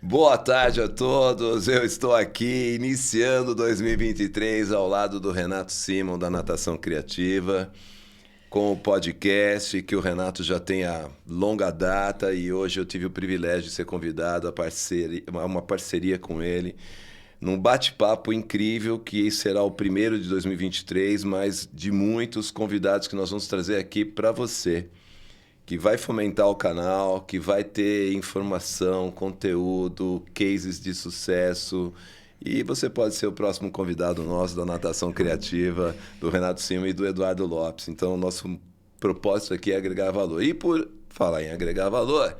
Boa tarde a todos, eu estou aqui iniciando 2023 ao lado do Renato Simon da Natação Criativa, com o podcast que o Renato já tem a longa data e hoje eu tive o privilégio de ser convidado a uma parceria com ele, num bate-papo incrível que será o primeiro de 2023, mas de muitos convidados que nós vamos trazer aqui para você, que vai fomentar o canal, que vai ter informação, conteúdo, cases de sucesso. E você pode ser o próximo convidado nosso da Natação Criativa, do Renato Simon e do Eduardo Lopes. Então, o nosso propósito aqui é agregar valor. E por falar em agregar valor,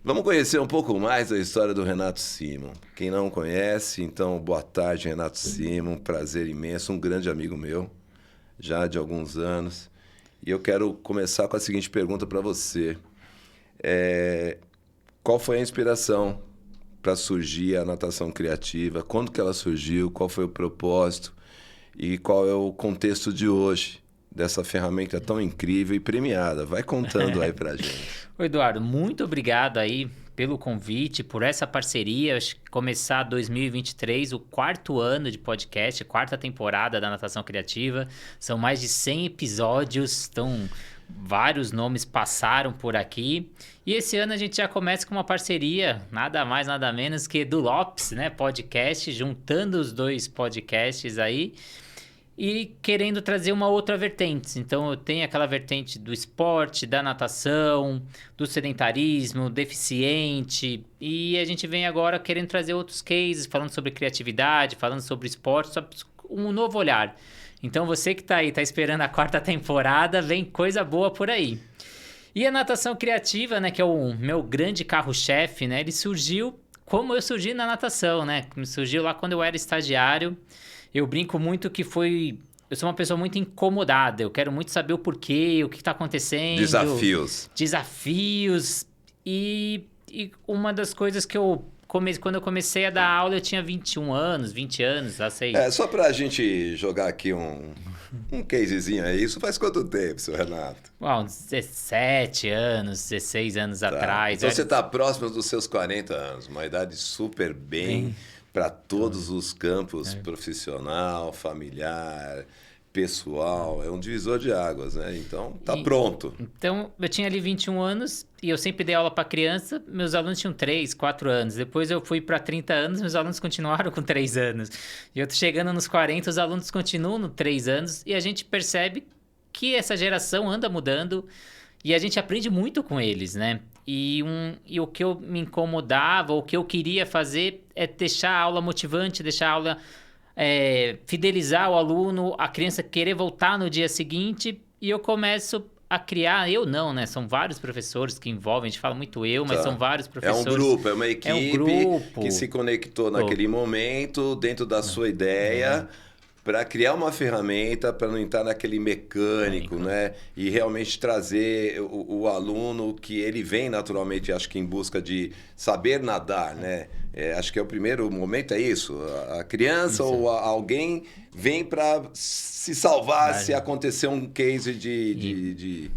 vamos conhecer um pouco mais da história do Renato Simon. Quem não conhece, então, boa tarde, Renato Simon. Prazer imenso, um grande amigo meu, já de alguns anos. E eu quero começar com a seguinte pergunta para você. Qual foi a inspiração para surgir a natação criativa? Quando que ela surgiu? Qual foi o propósito? E qual é o contexto de hoje dessa ferramenta tão incrível e premiada? Vai contando aí para a gente. Oi, Eduardo, muito obrigado aí pelo convite, por essa parceria. Acho que começar 2023, o quarto ano de podcast, quarta temporada da Natação Criativa. São mais de 100 episódios, então vários nomes passaram por aqui. E esse ano a gente já começa com uma parceria, nada mais, nada menos que do Lopes, né? Podcast, juntando os dois podcasts aí. E querendo trazer uma outra vertente. Então, eu tenho aquela vertente do esporte, da natação, do sedentarismo, deficiente. E a gente vem agora querendo trazer outros cases, falando sobre criatividade, falando sobre esporte, sobre um novo olhar. Então, você que está aí, está esperando a quarta temporada, vem coisa boa por aí. E a natação criativa, né, que é o meu grande carro-chefe, né, ele surgiu como eu surgi na natação, né? Surgiu lá quando eu era estagiário. Eu brinco muito que eu sou uma pessoa muito incomodada. Eu quero muito saber o porquê, o que está acontecendo. Desafios. E uma das coisas que quando eu comecei a dar aula, eu tinha 21 anos, 20 anos, já sei. Só para a gente jogar aqui um casezinho aí. Isso faz quanto tempo, seu Renato? Uns 17 anos, 16 anos atrás. Então você está próximo dos seus 40 anos. Uma idade super bem para todos os campos, profissional, familiar, pessoal. É um divisor de águas, né? Então, tá pronto. Então, eu tinha ali 21 anos e eu sempre dei aula para criança. Meus alunos tinham 3, 4 anos. Depois eu fui para 30 anos, meus alunos continuaram com 3 anos. E eu tô chegando nos 40, os alunos continuam no 3 anos. E a gente percebe que essa geração anda mudando e a gente aprende muito com eles, né? E o que eu me incomodava, o que eu queria fazer é deixar a aula motivante, deixar a aula fidelizar o aluno, a criança querer voltar no dia seguinte. E eu começo a criar, eu não, né? São vários professores que envolvem, a gente fala muito mas são vários professores. É um grupo, é uma equipe que se conectou naquele momento, dentro da sua ideia, para criar uma ferramenta, para não entrar naquele mecânico, né? E realmente trazer o aluno que ele vem naturalmente, acho que em busca de saber nadar, né? Acho que é o primeiro momento, é isso. A criança ou alguém vem para se salvar se acontecer um case de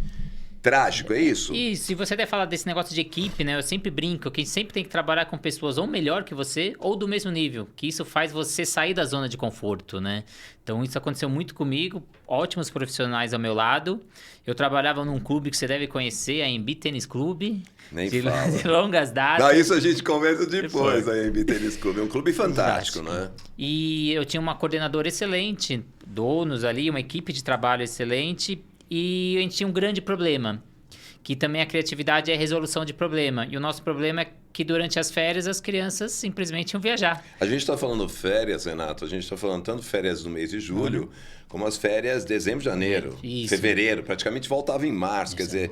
trágico, é isso? Isso, e você até fala desse negócio de equipe, né? Eu sempre brinco que sempre tem que trabalhar com pessoas ou melhor que você ou do mesmo nível, que isso faz você sair da zona de conforto, né? Então isso aconteceu muito comigo, ótimos profissionais ao meu lado. Eu trabalhava num clube que você deve conhecer, a AMB Tênis Clube. Nem de fala. De longas datas. Não, isso a gente conversa depois, a AMB Tênis Clube. É um clube fantástico, né? E eu tinha uma coordenadora excelente, donos ali, uma equipe de trabalho excelente. E a gente tinha um grande problema, que também a criatividade é a resolução de problema. E o nosso problema é que durante as férias as crianças simplesmente iam viajar. A gente está falando férias, Renato, a gente está falando tanto férias do mês de julho, como as férias de dezembro, janeiro, fevereiro. Praticamente voltava em março, quer dizer,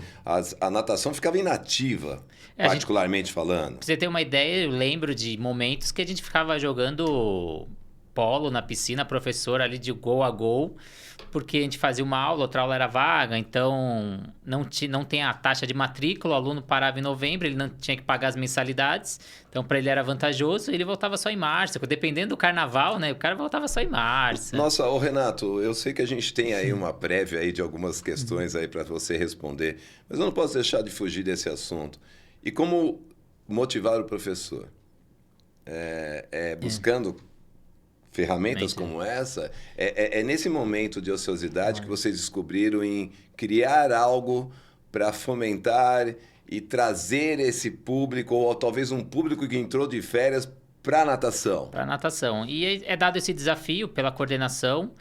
a natação ficava inativa, particularmente falando. Pra você ter uma ideia, eu lembro de momentos que a gente ficava jogando polo na piscina, professor ali de gol a gol, porque a gente fazia uma aula, outra aula era vaga, então não tem a taxa de matrícula, o aluno parava em novembro, ele não tinha que pagar as mensalidades, então para ele era vantajoso, ele voltava só em março, dependendo do carnaval, né, o cara voltava só em março. Nossa, Renato, eu sei que a gente tem aí uma prévia aí de algumas questões aí para você responder, mas eu não posso deixar de fugir desse assunto. E como motivar o professor? buscando ferramentas como essa, é nesse momento de ociosidade que vocês descobriram em criar algo para fomentar e trazer esse público, ou talvez um público que entrou de férias para a natação. Para a natação. E é dado esse desafio pela coordenação,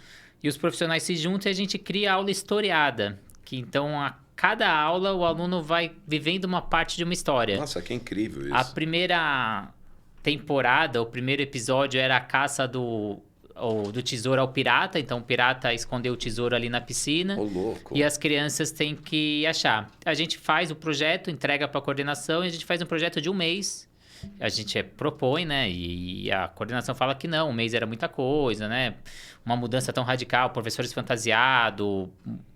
e os profissionais se juntam e a gente cria aula historiada, que então a cada aula o aluno vai vivendo uma parte de uma história. Nossa, que incrível isso. A primeira temporada, o primeiro episódio era a caça do tesouro ao pirata. Então o pirata escondeu o tesouro ali na piscina. Ô, louco. E as crianças têm que achar. A gente faz o projeto, entrega para a coordenação e a gente faz um projeto de um mês. A gente propõe, né? E a coordenação fala que não, um mês era muita coisa, né? Uma mudança tão radical, professores fantasiados,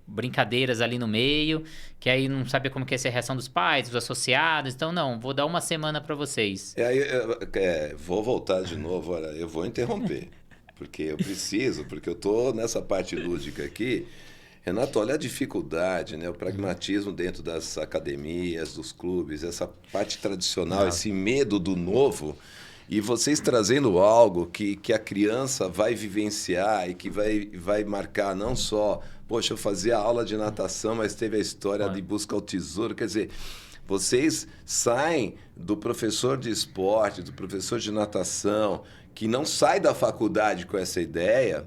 brincadeiras ali no meio, que aí não sabia como que ia ser a reação dos pais, dos associados. Então, não, vou dar uma semana para vocês. Vou voltar de novo, olha, eu vou interromper, porque eu preciso, porque eu tô nessa parte lúdica aqui. Renato, olha a dificuldade, né? O pragmatismo dentro das academias, dos clubes, essa parte tradicional, esse medo do novo, e vocês trazendo algo que a criança vai vivenciar e que vai marcar não só, poxa, eu fazia aula de natação, mas teve a história de busca ao tesouro, quer dizer, vocês saem do professor de esporte, do professor de natação, que não sai da faculdade com essa ideia,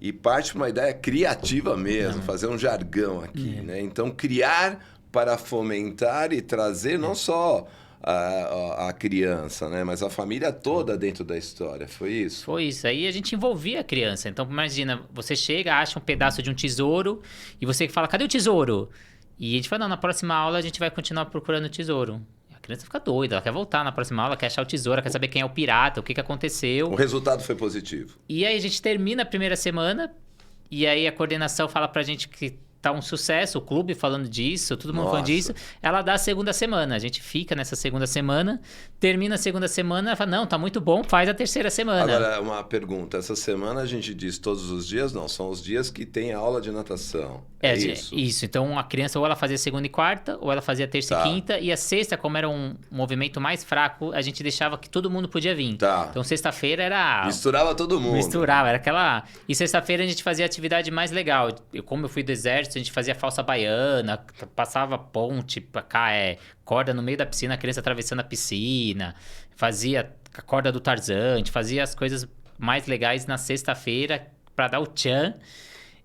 e parte para uma ideia criativa mesmo, fazer um jargão aqui, né? Então, criar para fomentar e trazer não só a criança, né? Mas a família toda dentro da história. Foi isso? Foi isso. Aí a gente envolvia a criança. Então, imagina, você chega, acha um pedaço de um tesouro e você fala, cadê o tesouro? E a gente fala, não, na próxima aula a gente vai continuar procurando o tesouro. A criança fica doida, ela quer voltar na próxima aula, quer achar o tesouro, quer saber quem é o pirata, o que aconteceu. O resultado foi positivo. E aí a gente termina a primeira semana e aí a coordenação fala pra gente que tá um sucesso, o clube falando disso, todo mundo falando disso. Ela dá a segunda semana, a gente fica nessa segunda semana, termina a segunda semana, ela fala, não, tá muito bom, faz a terceira semana. Agora, uma pergunta, essa semana a gente diz todos os dias? Não, são os dias que tem aula de natação. É isso? Isso, então a criança ou ela fazia segunda e quarta, ou ela fazia terça e quinta, e a sexta, como era um movimento mais fraco, a gente deixava que todo mundo podia vir. Então sexta-feira era... Misturava todo mundo. Misturava, era aquela... E sexta-feira a gente fazia a atividade mais legal. Como eu fui do exército, a gente fazia falsa baiana, passava ponte, corda no meio da piscina, a criança atravessando a piscina, fazia a corda do Tarzan, a gente fazia as coisas mais legais na sexta-feira para dar o tchan.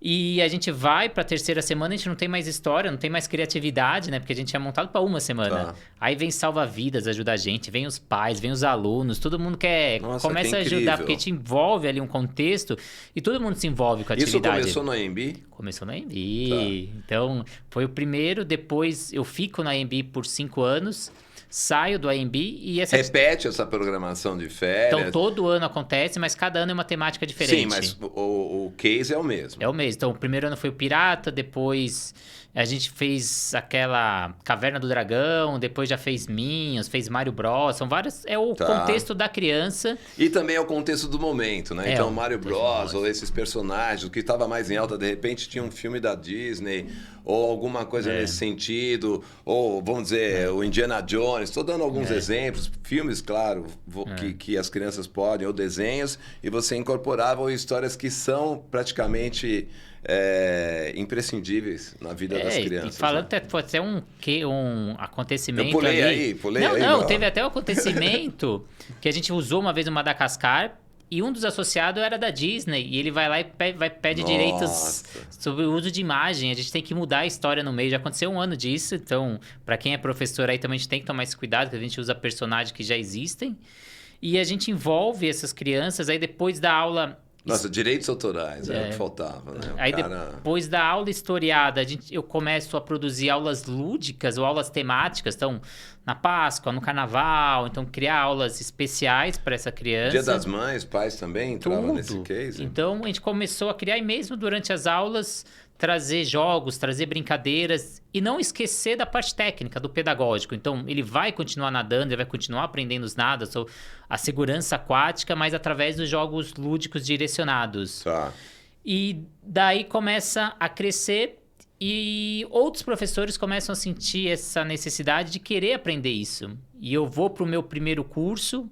E a gente vai para a terceira semana, a gente não tem mais história, não tem mais criatividade, né? Porque a gente tinha montado para uma semana. Aí vem salva-vidas, ajuda a gente, vem os pais, vem os alunos, todo mundo começa a ajudar, porque te envolve ali um contexto e todo mundo se envolve com a atividade. Isso começou no AMB? Começou na AMB. Então, foi o primeiro, depois eu fico na AMB por 5 anos. Saio do AMB e Repete essa programação de férias. Então, todo ano acontece, mas cada ano é uma temática diferente. Sim, mas o case é o mesmo. É o mesmo. Então, o primeiro ano foi o Pirata, depois a gente fez aquela Caverna do Dragão, depois já fez Minions, fez Mario Bros. São vários... É o contexto da criança. E também é o contexto do momento, né? Então, Mario Bros, ou esses personagens, o que estava mais em alta, de repente tinha um filme da Disney, ou alguma coisa nesse sentido, ou, vamos dizer, o Indiana Jones. Estou dando alguns exemplos, filmes, claro, que as crianças podem, ou desenhos, e você incorporava histórias que são praticamente... imprescindíveis na vida das crianças. E falando pode ser um acontecimento. Eu pulei ali. Não, teve até um acontecimento que a gente usou uma vez no Madagascar e um dos associados era da Disney e ele vai lá e pede direitos sobre o uso de imagem. A gente tem que mudar a história no meio. Já aconteceu um ano disso, então para quem é professor aí também a gente tem que tomar esse cuidado, que a gente usa personagens que já existem e a gente envolve essas crianças. Aí depois da aula... Nossa, direitos autorais, era o que faltava, né? Aí depois da aula historiada, eu começo a produzir aulas lúdicas ou aulas temáticas. Então, na Páscoa, no Carnaval, então criar aulas especiais para essa criança. Dia das Mães, pais também entravam nesse case? Então, a gente começou a criar, e mesmo durante as aulas, trazer jogos, trazer brincadeiras e não esquecer da parte técnica, do pedagógico. Então, ele vai continuar nadando, ele vai continuar aprendendo os nadas, ou a segurança aquática, mas através dos jogos lúdicos direcionados. E daí começa a crescer E outros professores começam a sentir essa necessidade de querer aprender isso. E eu vou para o meu primeiro curso,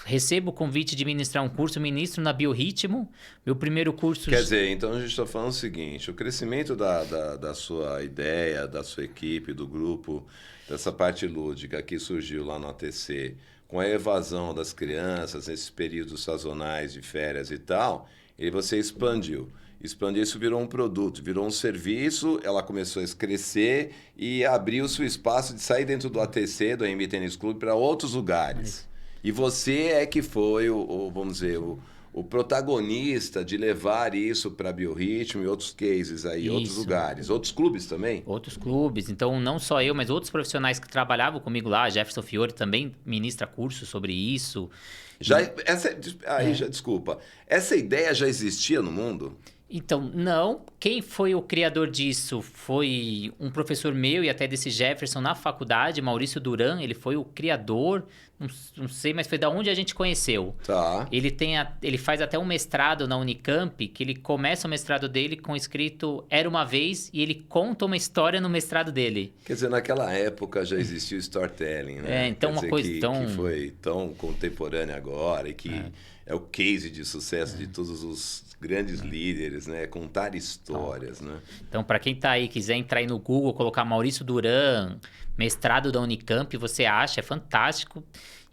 recebo o convite de ministrar um curso, ministro na Biorritmo. Meu primeiro curso... Quer dizer, então a gente está falando o seguinte, o crescimento da sua ideia, da sua equipe, do grupo, dessa parte lúdica que surgiu lá no ATC, com a evasão das crianças, nesses períodos sazonais de férias e tal, e você expandiu. Expandir isso virou um produto, virou um serviço, ela começou a crescer e abriu-se o espaço de sair dentro do ATC, do AMB Tênis Clube, para outros lugares. E você é que foi vamos dizer, o protagonista de levar isso para Biorritmo e outros cases aí, outros lugares. Outros clubes também? Outros clubes. Então, não só eu, mas outros profissionais que trabalhavam comigo lá. Jefferson Fiore também ministra curso sobre isso. Desculpa. Essa ideia já existia no mundo? Então, não. Quem foi o criador disso foi um professor meu e até desse Jefferson na faculdade, Maurício Duran. Ele foi o criador, não sei, mas foi da onde a gente conheceu. Tá. Ele faz até um mestrado na Unicamp, que ele começa o mestrado dele com escrito Era Uma Vez, e ele conta uma história no mestrado dele. Quer dizer, naquela época já existia o storytelling, né? Então uma coisa que foi tão contemporânea agora e que é o case de sucesso de todos os grandes líderes, né? Contar histórias, né? Então, para quem tá aí, quiser entrar aí no Google, colocar Maurício Duran, mestrado da Unicamp, você acha, é fantástico.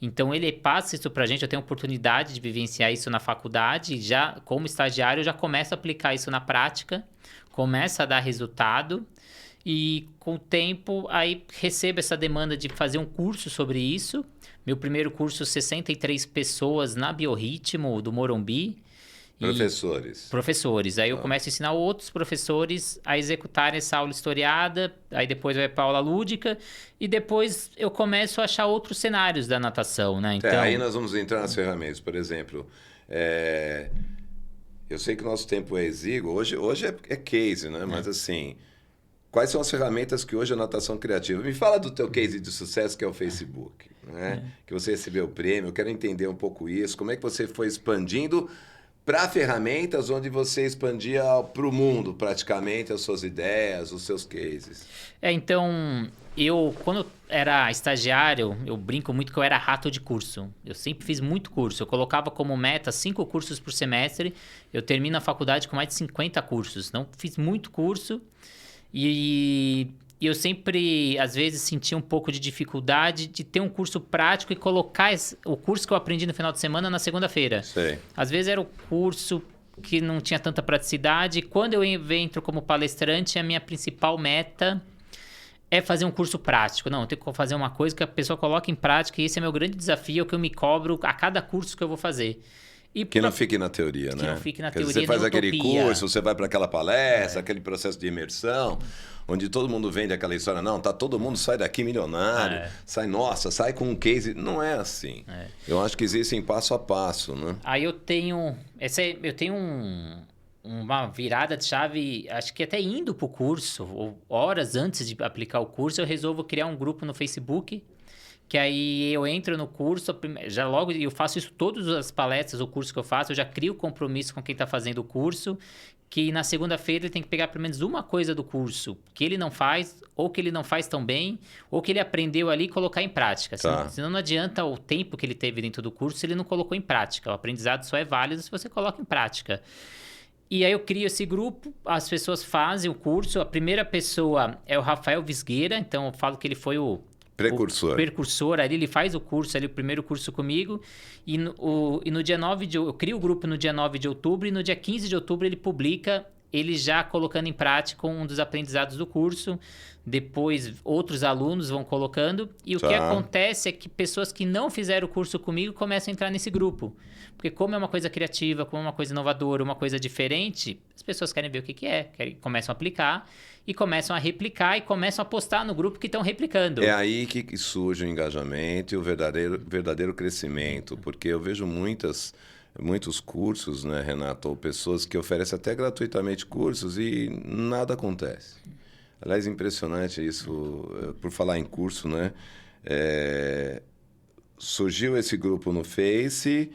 Então, ele passa isso pra gente, eu tenho a oportunidade de vivenciar isso na faculdade, já como estagiário, eu já começo a aplicar isso na prática, começa a dar resultado, e com o tempo, aí recebo essa demanda de fazer um curso sobre isso. Meu primeiro curso, 63 pessoas na Biorritmo, do Morumbi. Professores. Aí eu começo a ensinar outros professores a executarem essa aula historiada, aí depois vai para a aula lúdica, e depois eu começo a achar outros cenários da natação, né? Então... aí nós vamos entrar nas ferramentas. Por exemplo, eu sei que o nosso tempo é exíguo, hoje é case, né? Mas assim, quais são as ferramentas que hoje a natação criativa... Me fala do teu case de sucesso, que é o Facebook, né? Que você recebeu o prêmio, eu quero entender um pouco isso, como é que você foi expandindo para ferramentas onde você expandia para o mundo, praticamente, as suas ideias, os seus cases. Então, quando eu era estagiário, eu brinco muito que eu era rato de curso. Eu sempre fiz muito curso. Eu colocava como meta 5 cursos por semestre. Eu termino a faculdade com mais de 50 cursos. Então, fiz muito curso e eu sempre, às vezes, sentia um pouco de dificuldade de ter um curso prático e colocar o curso que eu aprendi no final de semana na segunda-feira. Sei. Às vezes era o curso que não tinha tanta praticidade. Quando eu entro como palestrante, a minha principal meta é fazer um curso prático. Não, eu tenho que fazer uma coisa que a pessoa coloque em prática, e esse é meu grande desafio, que eu me cobro a cada curso que eu vou fazer. Que não fique na teoria, né? Que não fique na teoria, você faz aquele utopia. curso, você vai para aquela palestra, aquele processo de imersão, onde todo mundo vende aquela história. Não, todo mundo sai daqui milionário, sai com um case. Não é assim. Eu acho que existem passo a passo, né? Aí eu tenho uma virada de chave, acho que até indo pro curso, ou horas antes de aplicar o curso, eu resolvo criar um grupo no Facebook, que aí eu entro no curso, já logo eu faço isso todas as palestras, o curso que eu faço, eu já crio compromisso com quem está fazendo o curso, que na segunda-feira ele tem que pegar pelo menos uma coisa do curso que ele não faz, ou que ele não faz tão bem, ou que ele aprendeu ali e colocar em prática. Senão não adianta o tempo que ele teve dentro do curso se ele não colocou em prática. O aprendizado só é válido se você coloca em prática. E aí eu crio esse grupo, as pessoas fazem o curso, a primeira pessoa é o Rafael Visgueira, então eu falo que ele foi o precursor ali, ele faz o curso ali, o primeiro curso comigo, e no dia 9 eu crio o grupo no dia 9 de outubro, e no dia 15 de outubro ele publica, ele já colocando em prática um dos aprendizados do curso, depois outros alunos vão colocando, e o que acontece é que pessoas que não fizeram o curso comigo começam a entrar nesse grupo, porque como é uma coisa criativa, como é uma coisa inovadora, uma coisa diferente, as pessoas querem ver o que é, começam a aplicar, e começam a replicar e começam a postar no grupo que estão replicando. É aí que surge o engajamento e o verdadeiro crescimento, porque eu vejo muitos cursos, né, Renato, ou pessoas que oferecem até gratuitamente cursos e nada acontece. Aliás, impressionante isso, por falar em curso, né? Surgiu esse grupo no Face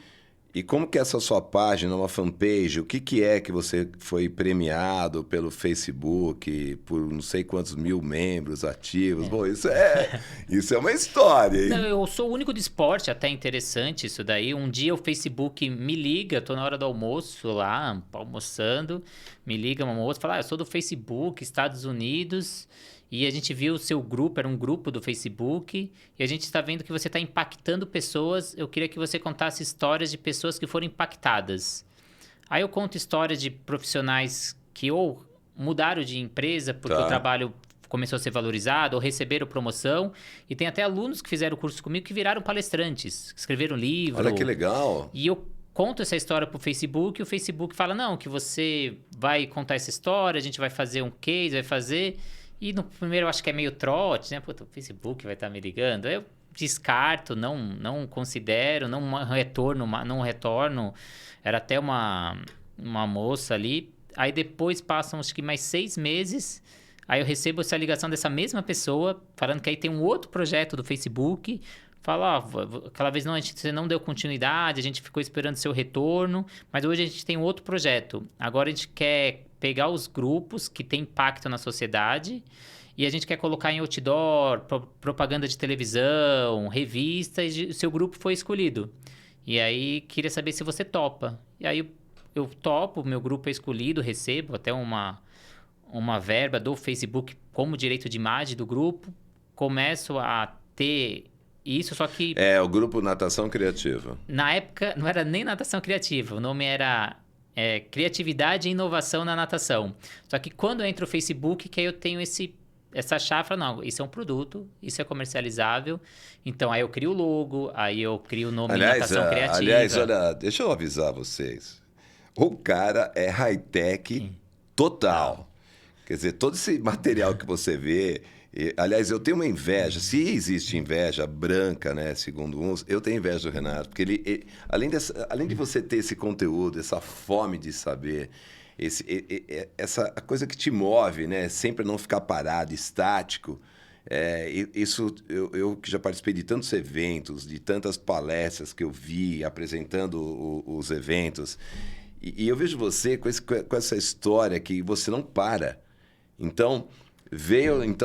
E como que é essa sua página, uma fanpage, o que é que você foi premiado pelo Facebook por não sei quantos mil membros ativos? Bom, isso é uma história, hein? Não, eu sou o único de esporte, até interessante isso daí. Um dia o Facebook me liga, tô na hora do almoço lá, almoçando, me liga uma moça, fala, eu sou do Facebook, Estados Unidos, e a gente viu o seu grupo, era um grupo do Facebook, e a gente está vendo que você está impactando pessoas, eu queria que você contasse histórias de pessoas que foram impactadas. Aí eu conto histórias de profissionais que ou mudaram de empresa porque o trabalho começou a ser valorizado ou receberam promoção. E tem até alunos que fizeram o curso comigo que viraram palestrantes, que escreveram livro. Olha que legal. E eu conto essa história pro Facebook e o Facebook fala, não, que você vai contar essa história, a gente vai fazer um case, vai fazer... E no primeiro eu acho que é meio trote, né? Puta, o Facebook vai estar me ligando. Aí eu descarto, não considero, não retorno. Era até uma moça ali. Aí depois passam acho que mais 6 meses... Aí eu recebo essa ligação dessa mesma pessoa, falando que aí tem um outro projeto do Facebook. Fala, aquela vez você não deu continuidade, a gente ficou esperando seu retorno, mas hoje a gente tem um outro projeto. Agora a gente quer pegar os grupos que têm impacto na sociedade e a gente quer colocar em outdoor, propaganda de televisão, revista, e o seu grupo foi escolhido. E aí queria saber se você topa. E aí eu topo, meu grupo é escolhido, recebo até uma verba do Facebook como direito de imagem do grupo, começo a ter isso, só que... É, o grupo Natação Criativa. Na época, não era nem Natação Criativa, o nome era Criatividade e Inovação na Natação. Só que quando entra o Facebook, que aí eu tenho essa chave, não, isso é um produto, isso é comercializável, então aí eu crio o logo, aí eu crio o nome Natação Criativa. Aliás, olha, deixa eu avisar vocês, o cara é high-tech total. Quer dizer, todo esse material que você vê... aliás, eu tenho uma inveja. Se existe inveja branca, né, segundo uns, eu tenho inveja do Renato. Porque além de você ter esse conteúdo, essa fome de saber, essa coisa que te move, né, sempre não ficar parado, estático... isso eu que já participei de tantos eventos, de tantas palestras que eu vi apresentando os eventos... E eu vejo você com essa história que você não para... Então,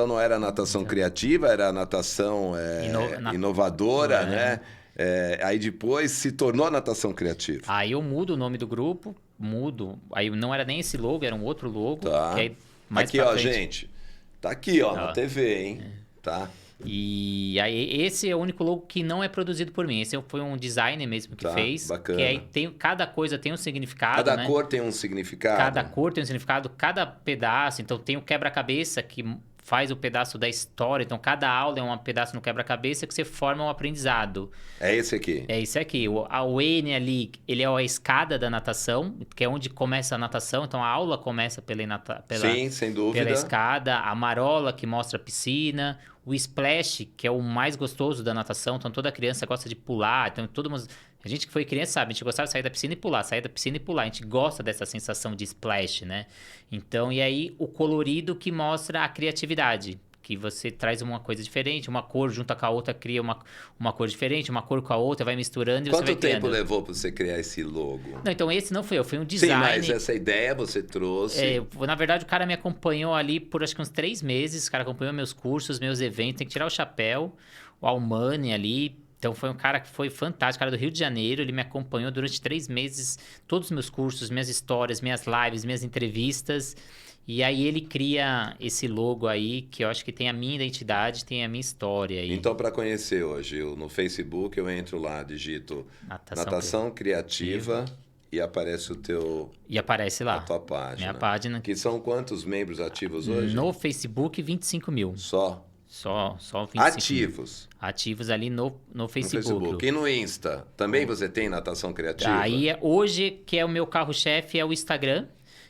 não era a natação criativa, era a natação inovadora, né? Aí depois se tornou a natação criativa. Aí eu mudo o nome do grupo, aí não era nem esse logo, era um outro logo. Tá. Que aí, mais aqui, ó, gente. Tá aqui, ó, na TV, hein? Tá. E aí esse é o único logo que não é produzido por mim. Esse foi um designer mesmo que fez. Bacana. Que aí cada coisa tem um significado, Cada cor tem um significado. Cada cor tem um significado, cada pedaço. Então tem o quebra-cabeça que faz o pedaço da história. Então cada aula é um pedaço no quebra-cabeça que você forma um aprendizado. É esse aqui. É esse aqui. O N ali, ele é a escada da natação, que é onde começa a natação. Então a aula começa Sim, sem dúvida. Pela escada. A marola, que mostra a piscina. O splash, que é o mais gostoso da natação. Então toda criança gosta de pular. Então a gente que foi criança sabe, a gente gostava de sair da piscina e pular, sair da piscina e pular. A gente gosta dessa sensação de splash, né? Então, e aí o colorido que mostra a criatividade. Que você traz uma coisa diferente, uma cor junto com a outra cria uma cor diferente, uma cor com a outra, vai misturando e você vai criando. Quanto tempo levou para você criar esse logo? Não, então esse não foi eu, foi um design. Sim, mas essa ideia você trouxe... Na verdade, o cara me acompanhou ali por acho que uns 3 meses, o cara acompanhou meus cursos, meus eventos, tem que tirar o chapéu, o Almani ali... Então, foi um cara que foi fantástico, cara do Rio de Janeiro. Ele me acompanhou durante 3 meses, todos os meus cursos, minhas histórias, minhas lives, minhas entrevistas. E aí, ele cria esse logo aí, que eu acho que tem a minha identidade, tem a minha história aí. Então, para conhecer hoje, no Facebook, eu entro lá, digito Natação Criativa e aparece o teu... E aparece lá. A tua página. Minha página. Que são quantos membros ativos hoje? No Facebook, 25 mil. Só? Só 25 ativos. Mil. Ativos ali no Facebook. E no Insta? Também você tem Natação Criativa? Aí, hoje, que é o meu carro-chefe, é o Instagram.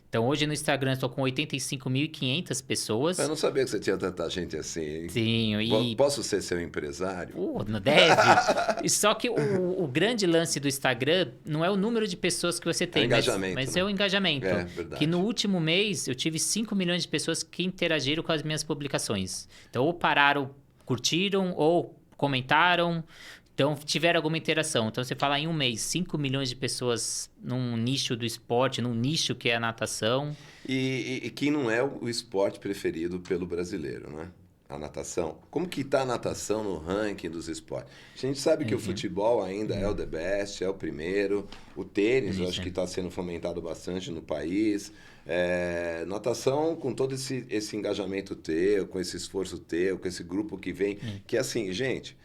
Então, hoje no Instagram, estou com 85.500 pessoas. Eu não sabia que você tinha tanta gente assim, hein? Sim. E... Posso ser seu empresário? Não deve. Só que o grande lance do Instagram não é o número de pessoas que você tem. É o engajamento. Mas é o engajamento. É, verdade. Que no último mês, eu tive 5 milhões de pessoas que interagiram com as minhas publicações. Então, ou pararam, curtiram, ou comentaram. Então, tiveram alguma interação. Então, você fala em um mês, 5 milhões de pessoas num nicho do esporte, num nicho que é a natação. E que não é o esporte preferido pelo brasileiro, né? A natação. Como que está a natação no ranking dos esportes? A gente sabe que o futebol ainda é o the best, é o primeiro. O tênis, eu acho que está sendo fomentado bastante no país. Natação, com todo esse engajamento teu, com esse esforço teu, com esse grupo que vem. Que assim, gente,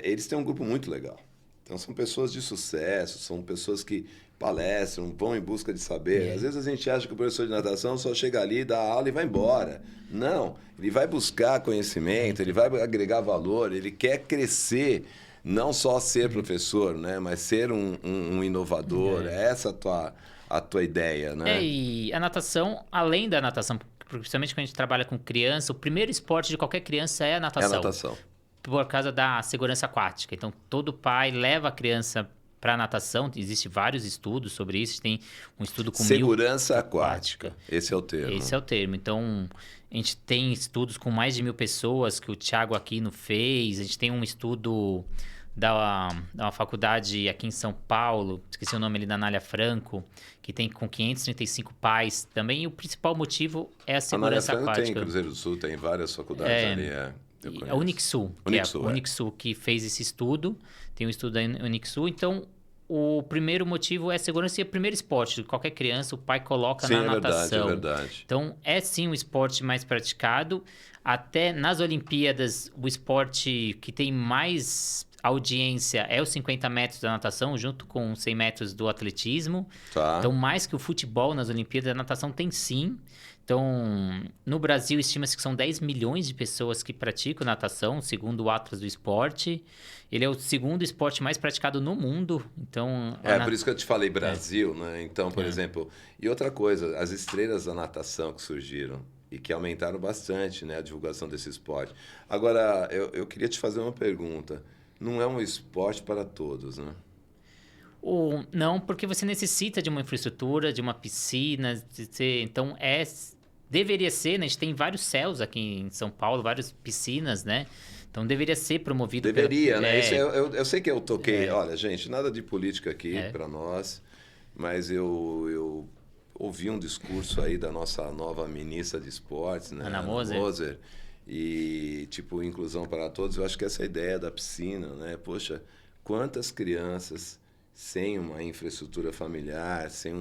eles têm um grupo muito legal. Então, são pessoas de sucesso, são pessoas que palestram, vão em busca de saber. Às vezes a gente acha que o professor de natação só chega ali, dá aula e vai embora. Não, ele vai buscar conhecimento, ele vai agregar valor, ele quer crescer, não só ser professor, né, mas ser um inovador. Essa a tua ideia, né? E a natação, além da natação, principalmente quando a gente trabalha com criança, o primeiro esporte de qualquer criança é a natação. É a natação. Por causa da segurança aquática. Então, todo pai leva a criança para natação. Existem vários estudos sobre isso. Tem um estudo com segurança aquática. Esse é o termo. Esse é o termo. Então, a gente tem estudos com mais de 1.000 pessoas que o Thiago Aquino fez. A gente tem um estudo da uma faculdade aqui em São Paulo, esqueci o nome ali, da Anália Franco, que tem com 535 pais também. E o principal motivo é a segurança aquática. Tem em Cruzeiro do Sul, tem várias faculdades ali. A Unixul, Unixul que fez esse estudo, tem um estudo da Unixul. Então, o primeiro motivo é segurança e é o primeiro esporte de qualquer criança, o pai coloca na natação. É verdade. Então, é sim o esporte mais praticado. Até nas Olimpíadas, o esporte que tem mais audiência é os 50 metros da natação, junto com 100 metros do atletismo. Tá. Então, mais que o futebol nas Olimpíadas, a natação tem sim. Então, no Brasil, estima-se que são 10 milhões de pessoas que praticam natação, segundo o Atlas do Esporte. Ele é o segundo esporte mais praticado no mundo. Então, por isso que eu te falei Brasil, né? Então, por exemplo... E outra coisa, as estrelas da natação que surgiram e que aumentaram bastante, né, a divulgação desse esporte. Agora, eu queria te fazer uma pergunta. Não é um esporte para todos, né? Não, porque você necessita de uma infraestrutura, de uma piscina. Então, deveria ser, né? A gente tem vários céus aqui em São Paulo, várias piscinas, né? Então, deveria ser promovido... né? Isso eu sei que eu toquei... Olha, gente, nada de política aqui para nós, mas eu ouvi um discurso aí da nossa nova ministra de esportes, né? Ana Moser. E, tipo, inclusão para todos. Eu acho que essa ideia da piscina, né? Poxa, quantas crianças... sem uma infraestrutura familiar, sem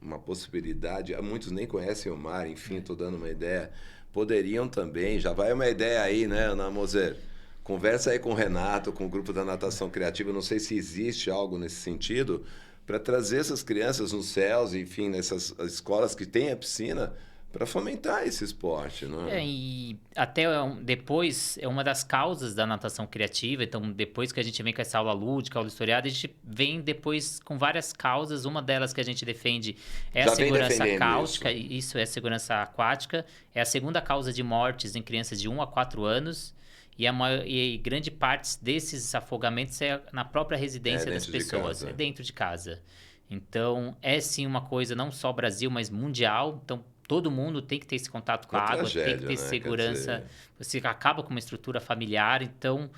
uma possibilidade, muitos nem conhecem o mar, enfim, estou dando uma ideia, poderiam também, já vai uma ideia aí, né, Ana Moser? Conversa aí com o Renato, com o grupo da Natação Criativa, não sei se existe algo nesse sentido, para trazer essas crianças nos céus, enfim, nessas escolas que têm a piscina, para fomentar esse esporte, não é? E até depois é uma das causas da natação criativa. Então, depois que a gente vem com essa aula lúdica, aula historiada, a gente vem depois com várias causas. Uma delas que a gente defende é a segurança aquática. Isso é a segurança aquática. É a segunda causa de mortes em crianças de 1 a 4 anos. E grande parte desses afogamentos é na própria residência das pessoas. É dentro de casa. Então, é sim uma coisa não só Brasil, mas mundial. Então, todo mundo tem que ter esse contato com a água, tem que ter segurança. Você acaba com uma estrutura familiar. Então,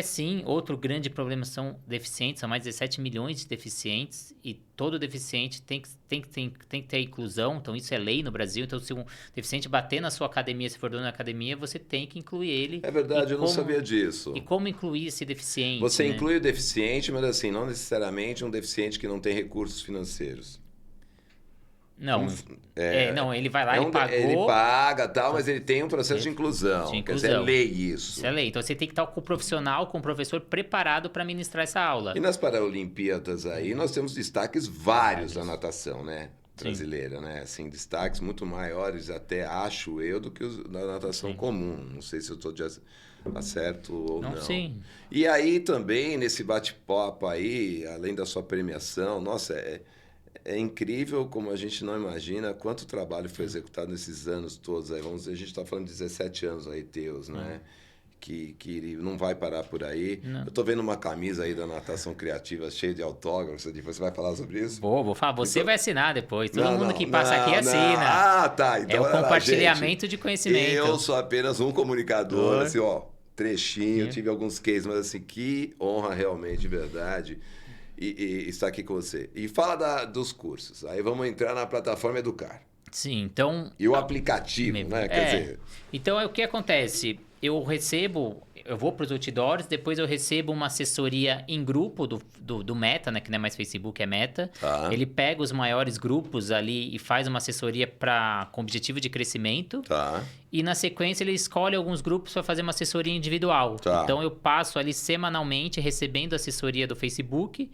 sim, outro grande problema são deficientes. São mais de 17 milhões de deficientes. E todo deficiente tem que ter inclusão. Então, isso é lei no Brasil. Então, se um deficiente bater na sua academia, se for dono da academia, você tem que incluir ele. É verdade, eu não sabia disso. E como incluir esse deficiente? Você inclui o deficiente, mas assim, não necessariamente um deficiente que não tem recursos financeiros. Não, não, ele vai lá e pagou. Ele paga tal, mas ele tem um processo de inclusão. Quer dizer, é lei isso. Isso é lei. Então você tem que estar com o profissional, com o professor preparado para ministrar essa aula. E nas Paralimpíadas aí, nós temos destaques vários da natação, né? Brasileira, né? Assim, destaques muito maiores, até acho eu, do que os da natação comum. Não sei se eu estou acerto ou não. Sim. E aí também, nesse bate-papo aí, além da sua premiação, nossa, é incrível como a gente não imagina quanto trabalho foi executado nesses anos todos. Aí, vamos dizer, a gente está falando de 17 anos aí teus, né? Que não vai parar por aí. Não. Eu estou vendo uma camisa aí da Natação Criativa cheia de autógrafos. Depois você vai falar sobre isso? Vou falar. Você vai assinar depois. Todo mundo que passa aqui assina. Tá. Então, é o compartilhamento de conhecimento. Eu sou apenas um comunicador, assim, ó. trechinho, tive alguns cases, mas assim, que honra realmente, de verdade, e estar aqui com você. E fala dos cursos. Aí vamos entrar na plataforma Educar. Sim, então... E o aplicativo, né? Quer dizer... Então, o que acontece? Eu vou para os outdoors, depois eu recebo uma assessoria em grupo do Meta, né? Que não é mais Facebook, é Meta. Tá. Ele pega os maiores grupos ali e faz uma assessoria com objetivo de crescimento. Tá. E na sequência ele escolhe alguns grupos para fazer uma assessoria individual. Tá. Então eu passo ali semanalmente recebendo assessoria do Facebook,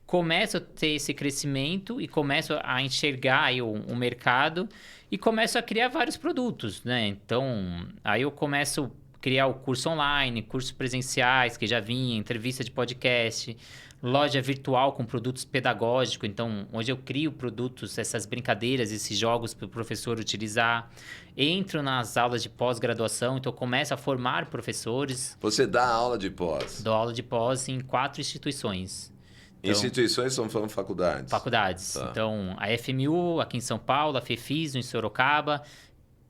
começo a ter esse crescimento e começo a enxergar aí o mercado e começo a criar vários produtos, né? Então, aí eu começo a criar o curso online, cursos presenciais que já vinha, entrevista de podcast, loja virtual com produtos pedagógicos. Então, hoje eu crio produtos, essas brincadeiras, esses jogos para o professor utilizar. Entro nas aulas de pós-graduação, então eu começo a formar professores. Você dá aula de pós? Dou aula de pós em 4 instituições. Então, instituições são faculdades? Faculdades. Tá. Então, a FMU aqui em São Paulo, a FEFIS em Sorocaba,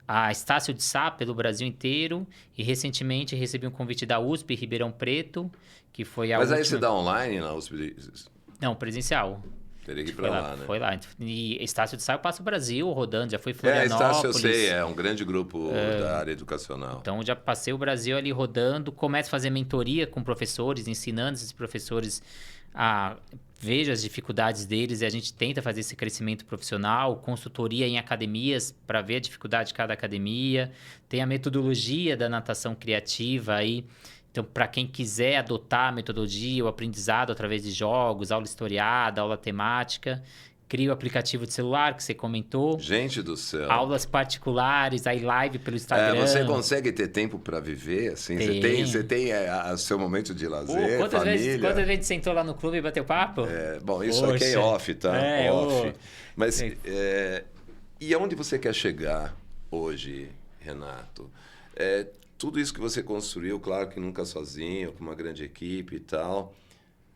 a Estácio de Sá pelo Brasil inteiro e recentemente recebi um convite da USP Ribeirão Preto, que foi a última... Mas aí você dá online na USP? Não, presencial. Teria que ir pra lá, né? Foi lá. E Estácio de Sá eu passo o Brasil rodando, já fui Florianópolis. Estácio eu sei, é um grande grupo da área educacional. Então já passei o Brasil ali rodando, começo a fazer mentoria com professores, ensinando esses professores a veja as dificuldades deles e a gente tenta fazer esse crescimento profissional, consultoria em academias para ver a dificuldade de cada academia, tem a metodologia da natação criativa aí, então para quem quiser adotar a metodologia, o aprendizado através de jogos, aula historiada, aula temática, cria o aplicativo de celular que você comentou. Gente do céu. Aulas particulares, aí live pelo Instagram. Você consegue ter tempo para viver? Assim? Você tem seu momento de lazer, quantas família? Quantas vezes a gente sentou lá no clube e bateu papo? Bom, isso aqui é off, tá? Off. Mas e aonde você quer chegar hoje, Renato? Tudo isso que você construiu, claro que nunca sozinho, com uma grande equipe e tal...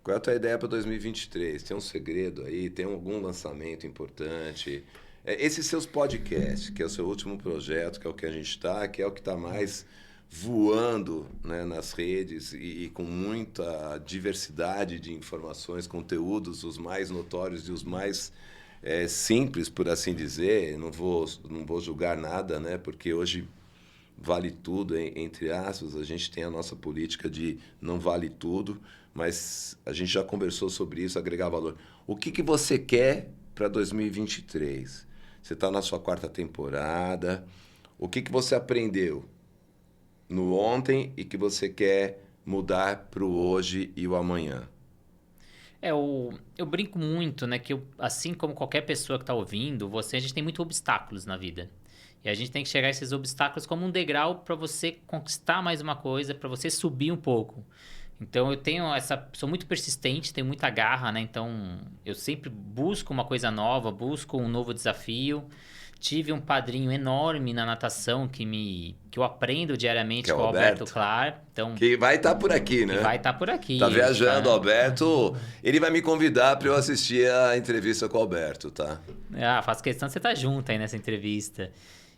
Qual é a tua ideia para 2023? Tem um segredo aí? Tem algum lançamento importante? Esses seus podcasts, que é o seu último projeto, que é o que a gente está, que é o que está mais voando, né, nas redes e com muita diversidade de informações, conteúdos, os mais notórios e os mais simples, por assim dizer. Não vou julgar nada, né, porque hoje vale tudo, entre aspas. A gente tem a nossa política de não vale tudo, mas a gente já conversou sobre isso, agregar valor. O que você quer para 2023? Você está na sua 4ª temporada. O que você aprendeu no ontem e que você quer mudar para o hoje e o amanhã? Eu brinco muito, né? Que assim como qualquer pessoa que está ouvindo, a gente tem muitos obstáculos na vida. E a gente tem que chegar a esses obstáculos como um degrau para você conquistar mais uma coisa, para você subir um pouco. Então, sou muito persistente, tenho muita garra, né? Então, eu sempre busco uma coisa nova, busco um novo desafio. Tive um padrinho enorme na natação que eu aprendo diariamente, com o Alberto Clar. Então, que vai estar por aqui, né? Vai estar por aqui. Tá viajando, Alberto. Ele vai me convidar para eu assistir a entrevista com o Alberto, tá? Faço questão de você estar junto aí nessa entrevista.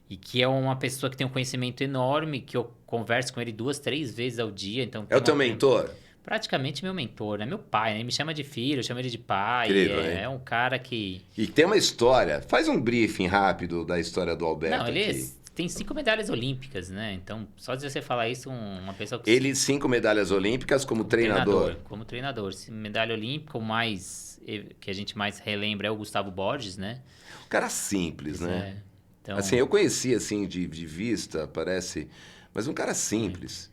E que é uma pessoa que tem um conhecimento enorme, que eu converso com ele 2, 3 vezes ao dia. Então, é o teu mentor? Praticamente meu mentor, né? Meu pai, né? Ele me chama de filho, eu chamo ele de pai. Incrível, é um cara que... E tem uma história. Faz um briefing rápido da história do Alberto. Não, ele tem 5 medalhas olímpicas, né? Então, só de você falar isso, uma pessoa que... Ele 5 medalhas olímpicas como treinador. Como treinador. Medalha olímpica, o que a gente mais relembra é o Gustavo Borges, né? Um cara simples, né? Então... Assim, eu conheci assim de vista, parece, mas um cara simples.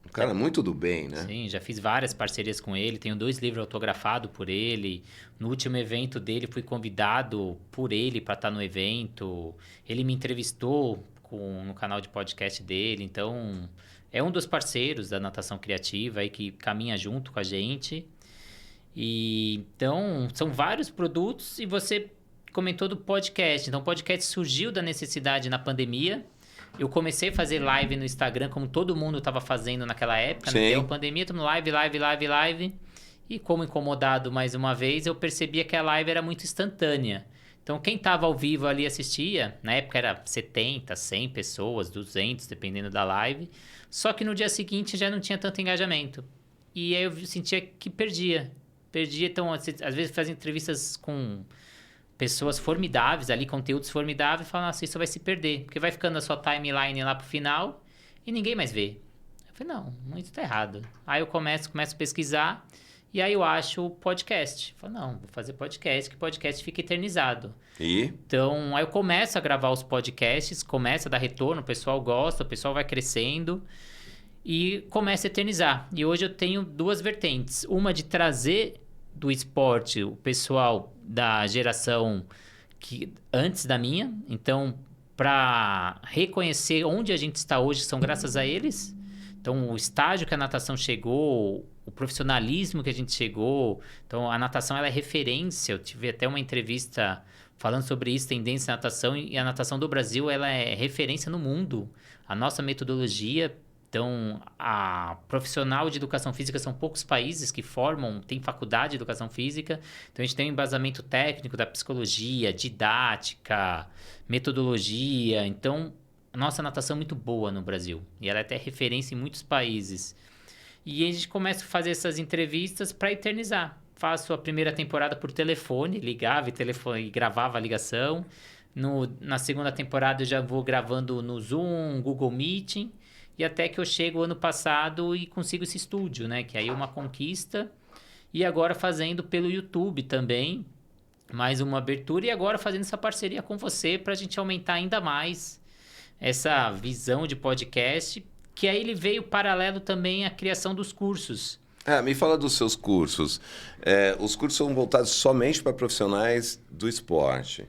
Um cara muito do bem, né? Sim, já fiz várias parcerias com ele, tenho 2 livros autografados por ele. No último evento dele, fui convidado por ele para estar no evento. Ele me entrevistou no canal de podcast dele, então é um dos parceiros da natação criativa aí que caminha junto com a gente. E então são vários produtos e você comentou do podcast. Então, o podcast surgiu da necessidade na pandemia. Eu comecei a fazer live no Instagram, como todo mundo estava fazendo naquela época. Né? Deu pandemia, todo mundo live. E como incomodado mais uma vez, eu percebia que a live era muito instantânea. Então, quem estava ao vivo ali assistia. Na época era 70, 100 pessoas, 200, dependendo da live. Só que no dia seguinte já não tinha tanto engajamento. E aí eu sentia que perdia. Perdia, então, às vezes fazia entrevistas com pessoas formidáveis ali, conteúdos formidáveis, e falava, nossa, isso vai se perder. Porque vai ficando a sua timeline lá pro final e ninguém mais vê. Eu falei, não, isso tá errado. Aí eu começo a pesquisar e aí eu acho o podcast. Eu falei, não, vou fazer podcast, que podcast fica eternizado. E? Então, aí eu começo a gravar os podcasts, começa a dar retorno, o pessoal gosta, o pessoal vai crescendo e começa a eternizar. E hoje eu tenho duas vertentes. Uma de trazer do esporte o pessoal da geração que antes da minha. Então, para reconhecer onde a gente está hoje, são graças a eles. Então, o estágio que a natação chegou, o profissionalismo que a gente chegou. Então, a natação ela é referência. Eu tive até uma entrevista falando sobre isso, tendência na natação. E a natação do Brasil ela é referência no mundo. A nossa metodologia... Então, a profissional de educação física são poucos países que formam, tem faculdade de educação física. Então, a gente tem um embasamento técnico da psicologia, didática, metodologia. Então, a nossa natação é muito boa no Brasil. E ela é até referência em muitos países. E a gente começa a fazer essas entrevistas para eternizar. Faço a primeira temporada por telefone, ligava e gravava a ligação. Na segunda temporada eu já vou gravando no Zoom, Google Meeting. E até que eu chego ano passado e consigo esse estúdio, né? Que aí é uma conquista. E agora fazendo pelo YouTube também, mais uma abertura. E agora fazendo essa parceria com você para a gente aumentar ainda mais essa visão de podcast. Que aí ele veio paralelo também à criação dos cursos. Me fala dos seus cursos. Os cursos são voltados somente para profissionais do esporte.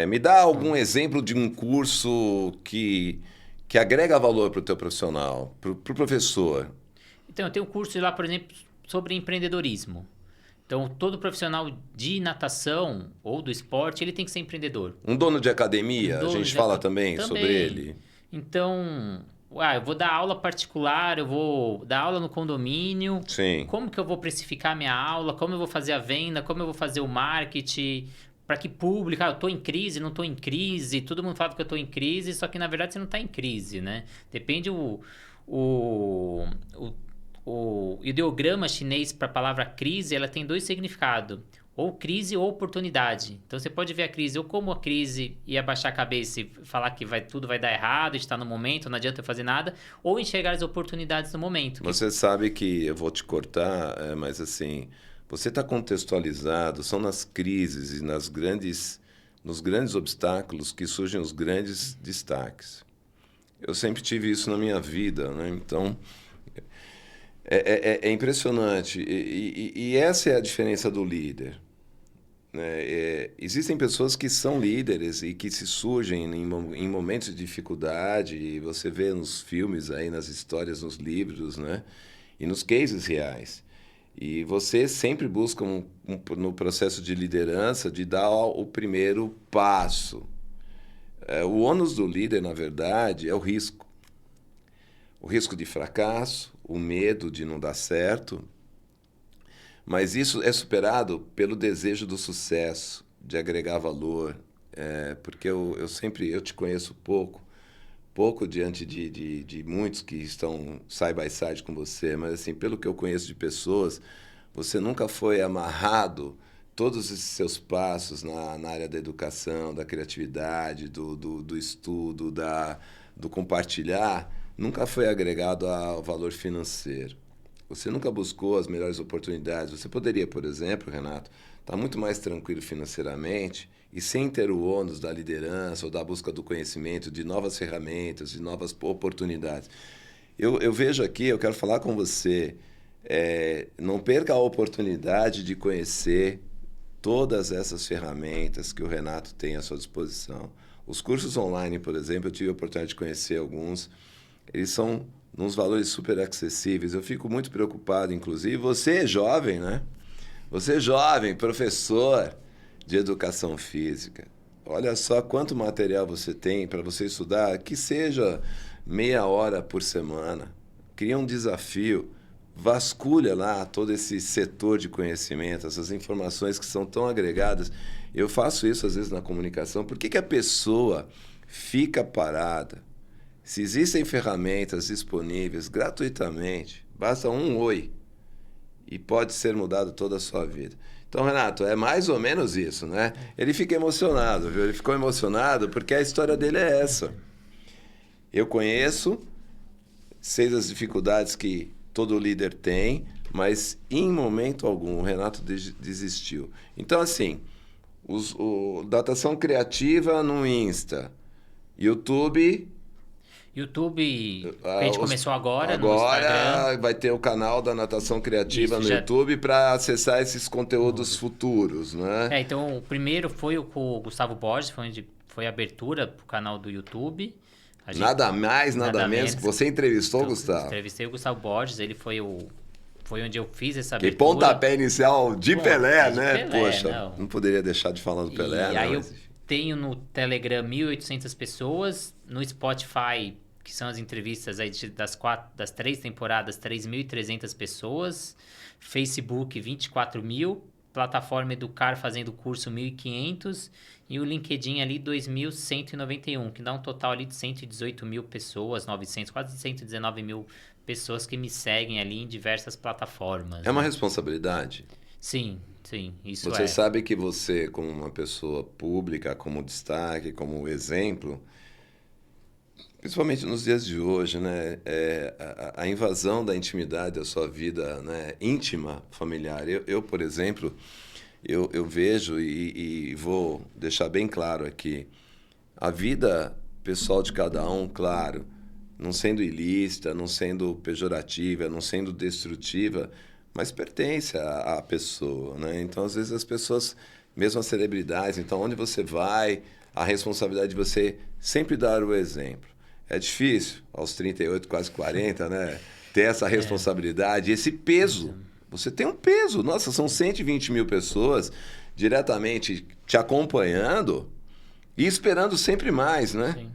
Me dá algum exemplo de um curso que agrega valor para o teu profissional, para o professor. Então, eu tenho um curso lá, por exemplo, sobre empreendedorismo. Então, todo profissional de natação ou do esporte, ele tem que ser empreendedor. Um dono de academia, a gente fala também sobre ele. Então, eu vou dar aula particular, eu vou dar aula no condomínio. Sim. Como que eu vou precificar minha aula? Como eu vou fazer a venda? Como eu vou fazer o marketing? Para que público? Eu tô em crise, não tô em crise. Todo mundo fala que eu tô em crise, só que na verdade você não tá em crise, né? Depende o ideograma chinês para a palavra crise, ela tem dois significados. Ou crise ou oportunidade. Então você pode ver a crise ou como a crise e abaixar a cabeça e falar que tudo vai dar errado, está no momento, não adianta eu fazer nada, ou enxergar as oportunidades no momento. Você sabe que eu vou te cortar, mas assim... Você está contextualizado, são nas crises e nos grandes obstáculos que surgem os grandes destaques. Eu sempre tive isso na minha vida, né? Então, é impressionante. E essa é a diferença do líder. Né? Existem pessoas que são líderes e que se surgem em momentos de dificuldade, e você vê nos filmes, aí, nas histórias, nos livros, né? E nos cases reais. E você sempre busca, no processo de liderança, de dar o primeiro passo. O ônus do líder, na verdade, é o risco. O risco de fracasso, o medo de não dar certo. Mas isso é superado pelo desejo do sucesso, de agregar valor. Porque eu te conheço pouco diante de muitos que estão side by side com você, mas assim, pelo que eu conheço de pessoas, você nunca foi amarrado todos esses seus passos na área da educação, da criatividade, do estudo, do compartilhar, nunca foi agregado ao valor financeiro. Você nunca buscou as melhores oportunidades. Você poderia, por exemplo, Renato, estar muito mais tranquilo financeiramente e sem ter o ônus da liderança ou da busca do conhecimento, de novas ferramentas, de novas oportunidades. Eu vejo aqui, eu quero falar com você, não perca a oportunidade de conhecer todas essas ferramentas que o Renato tem à sua disposição. Os cursos online, por exemplo, eu tive a oportunidade de conhecer alguns, eles são nos valores super acessíveis. Eu fico muito preocupado, inclusive, você é jovem, né? Você é jovem, professor de educação física. Olha só quanto material você tem para você estudar, que seja meia hora por semana. Cria um desafio. vasculha lá todo esse setor de conhecimento, essas informações que são tão agregadas. Eu faço isso às vezes na comunicação. Por que a pessoa fica parada? Se existem ferramentas disponíveis gratuitamente, basta um oi e pode ser mudado toda a sua vida. Então, Renato, é mais ou menos isso, né? Ele fica emocionado, viu? Ele ficou emocionado porque a história dele é essa. Eu conheço, sei das dificuldades que todo líder tem, mas em momento algum o Renato desistiu. Então, assim, Natação Criativa no Insta, YouTube, que a gente começou agora no Instagram. Agora vai ter o canal da Natação Criativa no YouTube para acessar esses conteúdos futuros, né? Então o primeiro foi com o Gustavo Borges, foi a abertura pro canal do YouTube. Nada mais, nada menos que você entrevistou o Gustavo. Entrevistei o Gustavo Borges, ele foi onde eu fiz essa abertura. Que pontapé inicial de Pelé, né? Pelé, Poxa, não poderia deixar de falar do Pelé. E aí eu tenho no Telegram 1.800 pessoas, no Spotify, que são as entrevistas aí das 3 temporadas, 3.300 pessoas, Facebook 24.000, plataforma Educar fazendo curso 1.500 e o LinkedIn ali 2.191, que dá um total ali de 118 mil pessoas, 900, quase 119 mil pessoas que me seguem ali em diversas plataformas. É uma responsabilidade? Sim, isso Você sabe que você, como uma pessoa pública, como destaque, como exemplo, principalmente nos dias de hoje, né, a invasão da intimidade da sua vida, né, íntima, familiar. Eu, por exemplo, eu vejo e vou deixar bem claro aqui, a vida pessoal de cada um, claro, não sendo ilícita, não sendo pejorativa, não sendo destrutiva, mas pertence à pessoa, né? Então, às vezes, as pessoas, mesmo as celebridades, então, onde você vai, a responsabilidade de você sempre dar o exemplo. É difícil, aos 38, quase 40, né? Ter essa responsabilidade, esse peso. Você tem um peso. Nossa, são 120 mil pessoas diretamente te acompanhando e esperando sempre mais, né? Sim.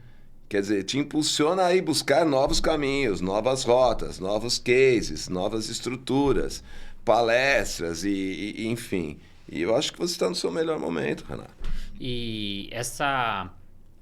Quer dizer, te impulsiona a ir buscar novos caminhos, novas rotas, novos cases, novas estruturas, palestras e enfim. E eu acho que você está no seu melhor momento, Renato. E essa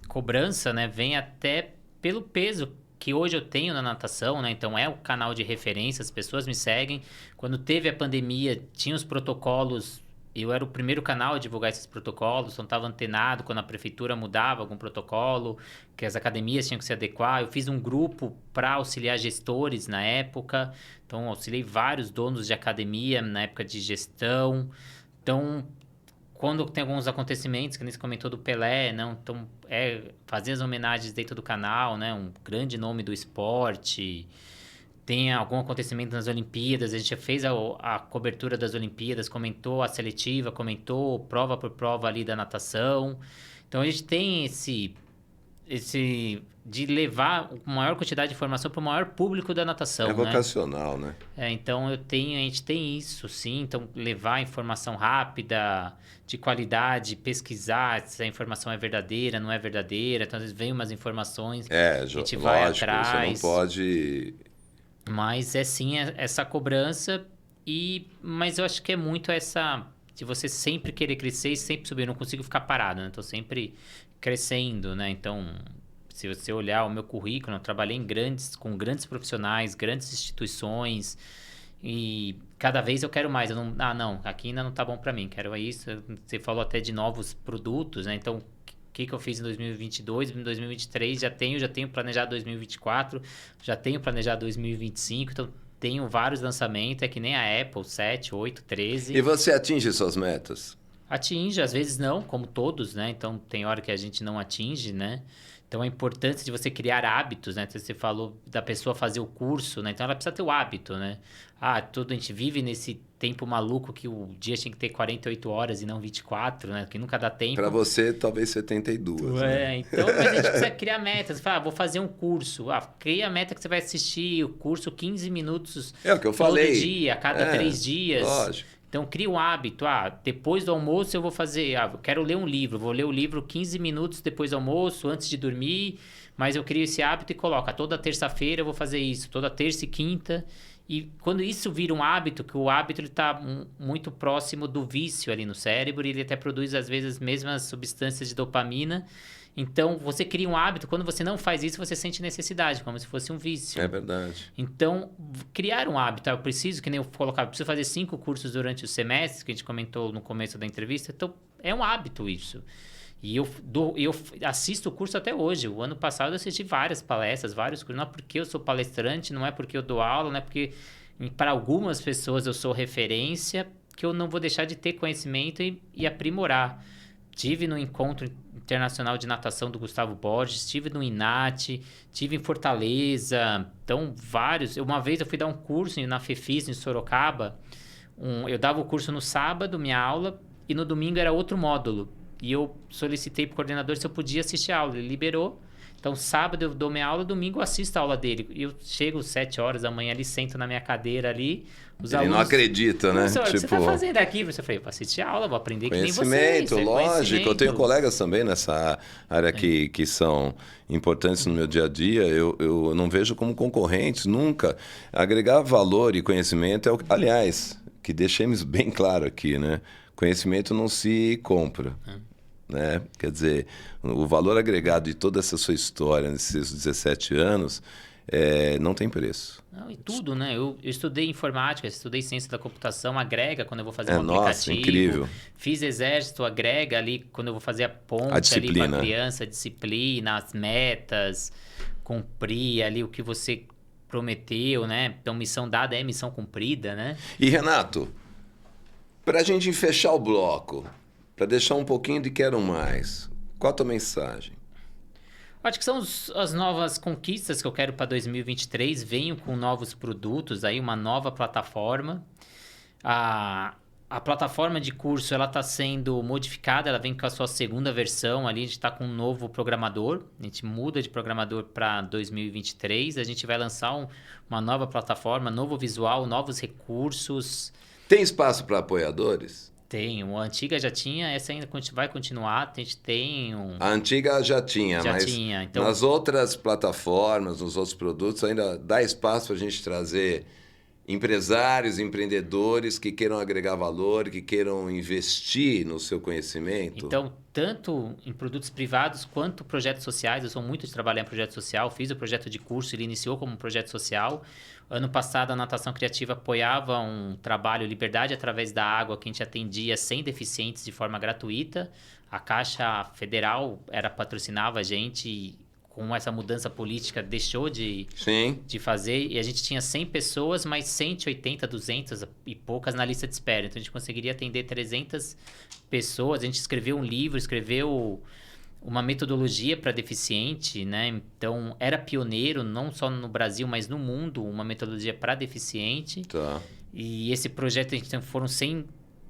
cobrança, né, vem até pelo peso que hoje eu tenho na natação, né? Então é o canal de referência, as pessoas me seguem. Quando teve a pandemia, tinha os protocolos. Eu era o primeiro canal a divulgar esses protocolos, não estava antenado quando a prefeitura mudava algum protocolo, que as academias tinham que se adequar. Eu fiz um grupo para auxiliar gestores na época, então auxiliei vários donos de academia na época de gestão. Então, quando tem alguns acontecimentos, que nem você comentou do Pelé, não, então fazer as homenagens dentro do canal, né, um grande nome do esporte. Tem algum acontecimento nas Olimpíadas, a gente já fez a cobertura das Olimpíadas, comentou a seletiva, comentou prova por prova ali da natação. Então a gente tem esse de levar a maior quantidade de informação para o maior público da natação. É vocacional, né? Então a gente tem isso, sim. Então levar informação rápida, de qualidade, pesquisar se a informação é verdadeira, não é verdadeira. Então às vezes vem umas informações, a gente vai atrás. Você não pode... Mas é sim essa cobrança, mas eu acho que é muito essa de você sempre querer crescer e sempre subir. Eu não consigo ficar parado, né? Estou sempre crescendo, né? Então, se você olhar o meu currículo, eu trabalhei com grandes profissionais, grandes instituições e cada vez eu quero mais. Não, aqui ainda não está bom para mim, quero isso. Você falou até de novos produtos, né? Então, o que eu fiz em 2022, em 2023, já tenho planejado 2024, já tenho planejado 2025, então tenho vários lançamentos, é que nem a Apple, 7, 8, 13. E você atinge suas metas? Atinge, às vezes não, como todos, né? Então tem hora que a gente não atinge, né? Então a importância de você criar hábitos, né? Você falou da pessoa fazer o curso, né? Então ela precisa ter o hábito, né? A gente vive nesse tempo maluco que o dia tinha que ter 48 horas e não 24, né? Que nunca dá tempo. Para você, talvez 72. Né? Então mas a gente precisa criar metas. Você fala, vou fazer um curso. Cria a meta que você vai assistir o curso 15 minutos o que eu falei. Todo dia, a cada 3 dias. Lógico. Então, cria um hábito. Depois do almoço eu vou fazer... eu quero ler um livro. Vou ler o livro 15 minutos depois do almoço, antes de dormir. Mas eu crio esse hábito e coloco. Toda terça-feira eu vou fazer isso. Toda terça e quinta. E quando isso vira um hábito, que o hábito está muito próximo do vício ali no cérebro, e ele até produz, às vezes, as mesmas substâncias de dopamina. Então, você cria um hábito, quando você não faz isso, você sente necessidade, como se fosse um vício. É verdade. Então, criar um hábito, eu preciso, que nem eu colocava, preciso fazer 5 cursos durante o semestre, que a gente comentou no começo da entrevista, então é um hábito isso. E eu assisto o curso até hoje. O ano passado eu assisti várias palestras, vários cursos. Não é porque eu sou palestrante, não é porque eu dou aula, não é porque para algumas pessoas eu sou referência, que eu não vou deixar de ter conhecimento e aprimorar. Tive no Encontro Internacional de Natação do Gustavo Borges, estive no INAT, estive em Fortaleza, então vários. Uma vez eu fui dar um curso na FEFIS, em Sorocaba. Eu dava o curso no sábado, minha aula, e no domingo era outro módulo. E eu solicitei para o coordenador se eu podia assistir a aula. Ele liberou. Então, sábado eu dou minha aula, domingo eu assisto a aula dele. Eu chego às 7 horas da manhã ali, sento na minha cadeira ali. Os Ele alunos, não acredita, né? Professor, o que você está fazendo aqui? Eu falei, vou assistir a aula, vou aprender que nem vocês. Conhecimento, lógico. Conhecimento. Eu tenho colegas também nessa área que são importantes no meu dia a dia. Eu não vejo como concorrentes, nunca. Agregar valor e conhecimento é o... Aliás, que deixemos bem claro aqui, né? Conhecimento não se compra. Né? Quer dizer, o valor agregado de toda essa sua história nesses 17 anos não tem preço. Não, e tudo, né? Eu estudei informática, estudei ciência da computação, agrega quando eu vou fazer um nossa, aplicativo. Incrível. Fiz exército, agrega ali quando eu vou fazer a ponte ali com a criança, a disciplina, as metas, cumprir ali o que você prometeu, né? Então, missão dada é missão cumprida, né? E, Renato, para a gente fechar o bloco, para deixar um pouquinho de quero mais, qual a tua mensagem? Acho que são as novas conquistas que eu quero para 2023. Venho com novos produtos, aí uma nova plataforma. A plataforma de curso ela está sendo modificada, ela vem com a sua segunda versão ali. A gente está com um novo programador, a gente muda de programador para 2023. A gente vai lançar uma nova plataforma, novo visual, novos recursos. Tem espaço para apoiadores? Tem, a antiga já tinha, essa ainda vai continuar, a gente tem A antiga já tinha, mas então... nas outras plataformas, nos outros produtos, ainda dá espaço para a gente trazer empresários, empreendedores que queiram agregar valor, que queiram investir no seu conhecimento? Então, tanto em produtos privados quanto projetos sociais, eu sou muito de trabalhar em projeto social, fiz o projeto de curso, ele iniciou como um projeto social. Ano passado, a Natação Criativa apoiava um trabalho Liberdade através da Água, que a gente atendia 100 deficientes de forma gratuita. A Caixa Federal patrocinava a gente e com essa mudança política deixou de fazer. E a gente tinha 100 pessoas, mas 180, 200 e poucas na lista de espera. Então, a gente conseguiria atender 300 pessoas. A gente escreveu um livro, escreveu uma metodologia para deficiente, né? Então, era pioneiro, não só no Brasil, mas no mundo, uma metodologia para deficiente. Tá. E esse projeto, foram 100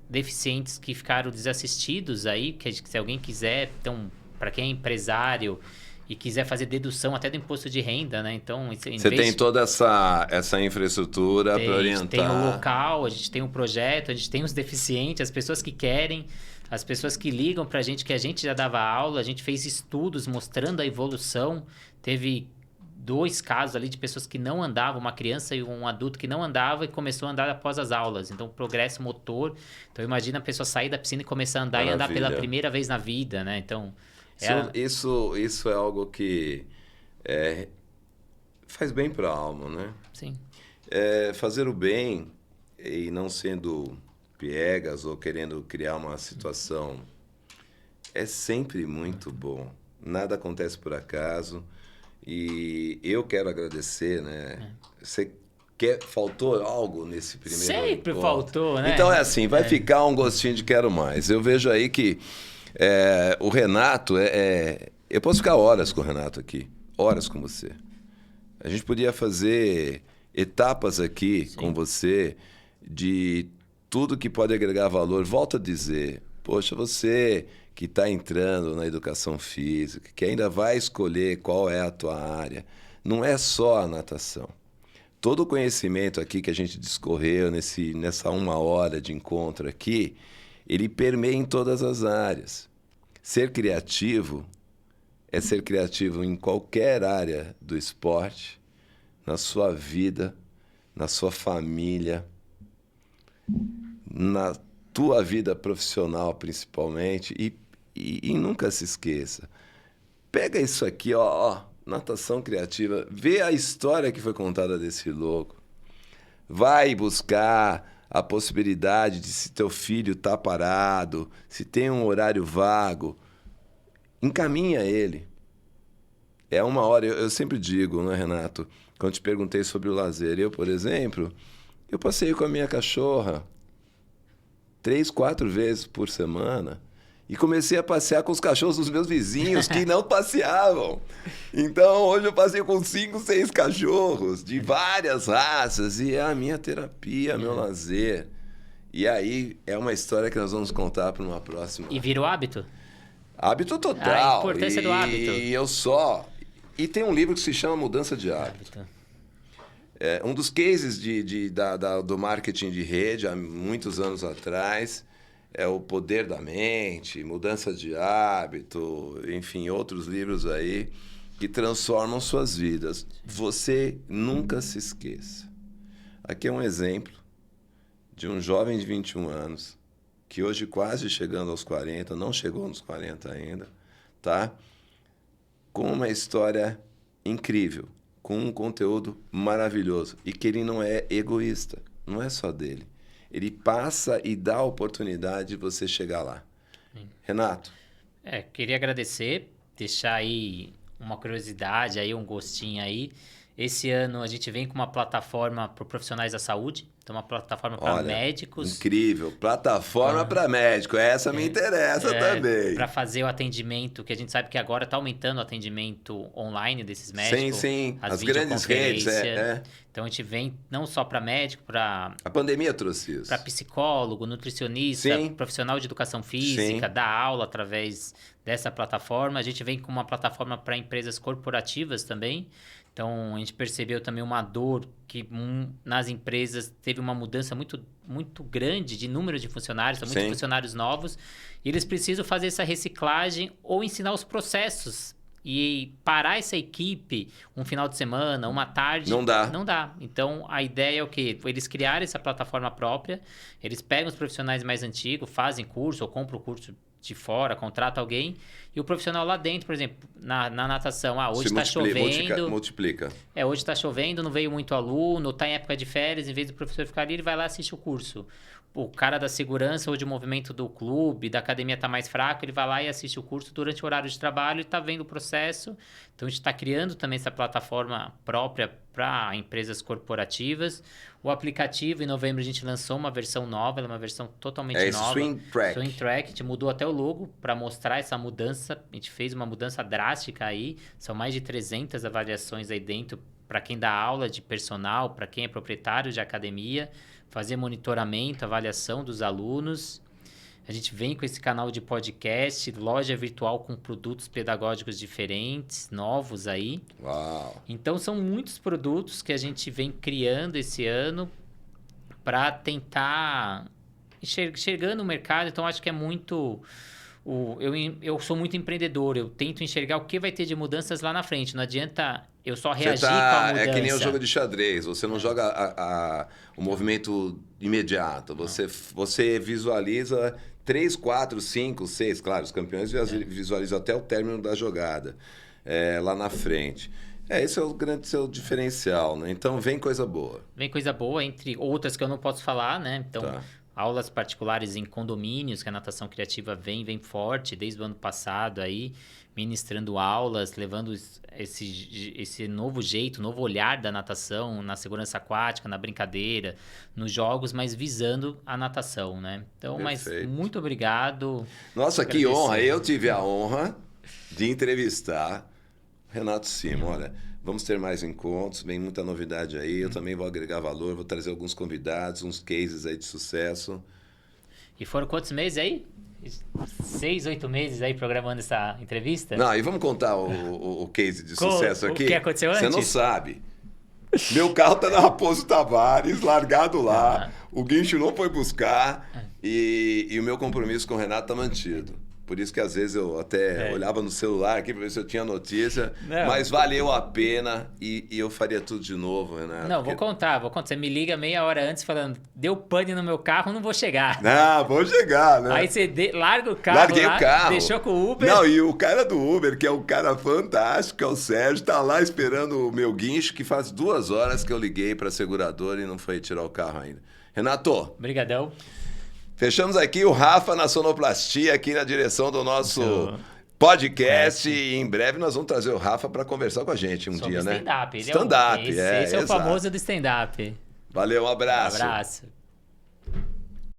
deficientes que ficaram desassistidos aí, que se alguém quiser, então, para quem é empresário e quiser fazer dedução até do imposto de renda, né? Então, você tem toda essa infraestrutura para orientar. A gente tem o local, a gente tem o projeto, a gente tem os deficientes, as pessoas que querem, as pessoas que ligam para a gente, que a gente já dava aula, a gente fez estudos mostrando a evolução. Teve 2 casos ali de pessoas que não andavam, uma criança e um adulto que não andava e começou a andar após as aulas. Então, progresso motor. Então, imagina a pessoa sair da piscina e começar a andar e andar pela primeira vez na vida, né? Então... Isso é algo que faz bem para a alma, né? Sim. Fazer o bem e não sendo piegas ou querendo criar uma situação é sempre muito bom. Nada acontece por acaso e eu quero agradecer, né? Você faltou algo nesse primeiro Sempre encontro? Faltou, né? Então é assim, vai ficar um gostinho de quero mais. Eu vejo aí que o Renato eu posso ficar horas com o Renato aqui, horas com você. A gente podia fazer etapas aqui com você de tudo que pode agregar valor. Volto a dizer, poxa, você que está entrando na educação física, que ainda vai escolher qual é a tua área, não é só a natação. Todo o conhecimento aqui que a gente discorreu nessa 1 hora de encontro aqui, ele permeia em todas as áreas. Ser criativo é ser criativo em qualquer área do esporte, na sua vida, na sua família, na tua vida profissional principalmente, e nunca se esqueça. Pega isso aqui, ó, natação criativa, vê a história que foi contada desse louco. Vai buscar a possibilidade de, se teu filho tá parado, se tem um horário vago, encaminha ele. É uma hora, eu sempre digo, né, Renato? Quando te perguntei sobre o lazer, eu, por exemplo, eu passeio com a minha cachorra 3, 4 vezes por semana. E comecei a passear com os cachorros dos meus vizinhos que não passeavam. Então, hoje eu passeio com 5, 6 cachorros de várias raças. E é a minha terapia, meu lazer. E aí, é uma história que nós vamos contar para uma próxima. E virou hábito? Hábito total. A importância do hábito. E tem um livro que se chama Mudança de Hábito. É um dos cases do marketing de rede, há muitos anos atrás... É o Poder da Mente, Mudança de Hábito, enfim, outros livros aí que transformam suas vidas. Você nunca se esqueça. Aqui é um exemplo de um jovem de 21 anos, que hoje quase chegando aos 40, não chegou nos 40 ainda, tá? Com uma história incrível, com um conteúdo maravilhoso e que ele não é egoísta, não é só dele. Ele passa e dá a oportunidade de você chegar lá. Sim. Renato. Queria agradecer, deixar aí uma curiosidade, aí um gostinho aí. Esse ano a gente vem com uma plataforma para profissionais da saúde, então uma plataforma para médicos. Incrível, plataforma para médico, essa me interessa também. Para fazer o atendimento, que a gente sabe que agora está aumentando o atendimento online desses médicos. Sim, as grandes redes. Então a gente vem não só para médico, para... A pandemia trouxe isso. Para psicólogo, nutricionista, profissional de educação física, dar aula através dessa plataforma. A gente vem com uma plataforma para empresas corporativas também. Então, a gente percebeu também uma dor que nas empresas teve uma mudança muito, muito grande de número de funcionários, são muitos funcionários novos, e eles precisam fazer essa reciclagem ou ensinar os processos. E parar essa equipe um final de semana, uma tarde... Não dá. Não dá. Então, a ideia é o quê? Eles criarem essa plataforma própria, eles pegam os profissionais mais antigos, fazem curso ou compram o curso de fora, contrata alguém, e o profissional lá dentro, por exemplo, na natação, hoje está chovendo... Multiplica. Hoje está chovendo, não veio muito aluno, está em época de férias, em vez do professor ficar ali, ele vai lá e assiste o curso. O cara da segurança ou de movimento do clube, da academia está mais fraco, ele vai lá e assiste o curso durante o horário de trabalho e está vendo o processo. Então, a gente está criando também essa plataforma própria para empresas corporativas. O aplicativo, em novembro, a gente lançou uma versão nova, ela é uma versão totalmente nova. Swing Track. A gente mudou até o logo para mostrar essa mudança. A gente fez uma mudança drástica aí. São mais de 300 avaliações aí dentro para quem dá aula de personal, para quem é proprietário de academia, fazer monitoramento, avaliação dos alunos. A gente vem com esse canal de podcast, loja virtual com produtos pedagógicos diferentes, novos aí. Uau! Então, são muitos produtos que a gente vem criando esse ano para tentar enxergando o mercado. Então, acho que é muito... Eu sou muito empreendedor, eu tento enxergar o que vai ter de mudanças lá na frente. Não adianta eu só reagir com a mudança. É que nem o jogo de xadrez, você não joga o movimento imediato, você visualiza 3, 4, 5, 6, claro, os campeões visualizam até o término da jogada, lá na frente. Esse é o grande seu diferencial, né? Então, vem coisa boa. Vem coisa boa, entre outras que eu não posso falar, né? Então... Aulas particulares em condomínios, que a natação criativa vem forte desde o ano passado aí, ministrando aulas, levando esse novo jeito, novo olhar da natação na segurança aquática, na brincadeira, nos jogos, mas visando a natação, né? Então, Perfeito. Mas muito obrigado. Nossa, que honra! Eu tive a honra de entrevistar Renato Simon. Olha, vamos ter mais encontros, vem muita novidade aí. Eu também vou agregar valor, vou trazer alguns convidados, uns cases aí de sucesso. E foram quantos meses aí? 6, 8 meses aí programando essa entrevista? Não, e vamos contar o case de sucesso aqui. O que aconteceu antes? Você não sabe. Meu carro tá na Raposo Tavares, largado lá. O guincho não foi buscar e o meu compromisso com o Renato tá mantido. Por isso que às vezes eu até olhava no celular aqui para ver se eu tinha notícia. Não. Mas valeu a pena e eu faria tudo de novo, Renato. Não, vou contar. Você me liga meia hora antes falando, deu pane no meu carro, não vou chegar. Ah, vou chegar, né? Aí você larga o carro Larguei lá, o carro. deixou com o Uber. Não, e o cara do Uber, que é um cara fantástico, é o Sérgio, tá lá esperando o meu guincho, que faz 2 horas que eu liguei pra seguradora e não foi tirar o carro ainda. Renato. Obrigadão. Fechamos aqui o Rafa na sonoplastia, aqui na direção do nosso podcast. E em breve nós vamos trazer o Rafa para conversar com a gente Sobre dia, né? stand-up. Stand-up, esse é o exato. famoso do stand-up. Valeu, um abraço. Um abraço.